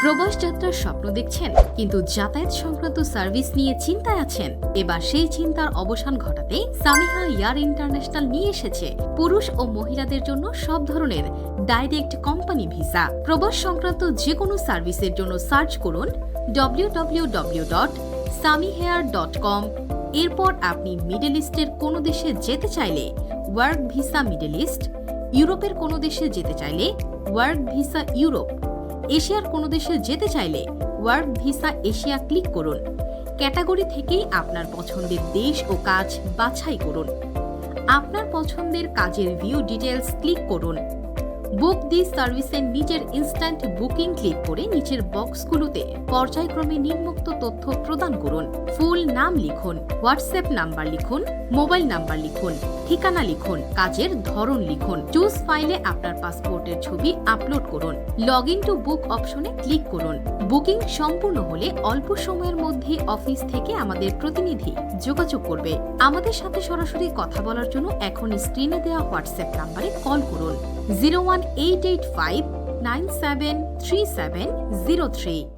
প্রবাস যাত্রার স্বপ্ন দেখছেন কিন্তু যাতায়াত সংক্রান্ত সার্ভিস নিয়ে চিন্তায় আছেন? এবার সেই চিন্তার অবসান ঘটাতে সামিহা এয়ার ইন্টারন্যাশনাল নিয়ে এসেছে পুরুষ ও মহিলাদের জন্য সব ধরনের ডাইরেক্ট কোম্পানি ভিসা। প্রবাস সংক্রান্ত যে কোনো সার্ভিসের জন্য সার্চ করুন www.samihair.com। এরপর আপনি মিডল ইস্টের কোনো দেশে যেতে চাইলে ওয়ার্ক ভিসা মিডল ইস্ট, ইউরোপের কোনো দেশে যেতে চাইলে ওয়ার্ক ভিসা ইউরোপ, এশিয়ার কোনো দেশে যেতে চাইলে ওয়ার্ক ভিসা এশিয়া ক্লিক করুন। ক্যাটাগরি থেকেই আপনার পছন্দের দেশ ও কাজ বাছাই করুন। আপনার পছন্দের কাজের ভিউ ডিটেলস ক্লিক করুন। বুক দিস সার্ভিসের নিচের ইনস্ট্যান্ট বুকিং ক্লিক করে নিচের বক্সগুলোতে পর্যায়ক্রমে নিম্নোক্ত তথ্য প্রদান করুন। ফুল নাম লিখুন, হোয়াটসঅ্যাপ নাম্বার লিখুন, মোবাইল নাম্বার লিখুন, ঠিকানা লিখুন, কাজের ধরন লিখুন। চুজ ফাইলে আপনার পাসপোর্টের ছবি আপলোড করুন। লগ ইন টু বুক অপশনে ক্লিক করুন। বুকিং সম্পূর্ণ হলে অল্প সময়ের মধ্যে অফিস থেকে আমাদের প্রতিনিধি যোগাযোগ করবে। আমাদের সাথে সরাসরি কথা বলার জন্য এখন স্ক্রিনে দেওয়া হোয়াটসঅ্যাপ নাম্বারে কল করুন 01885973703।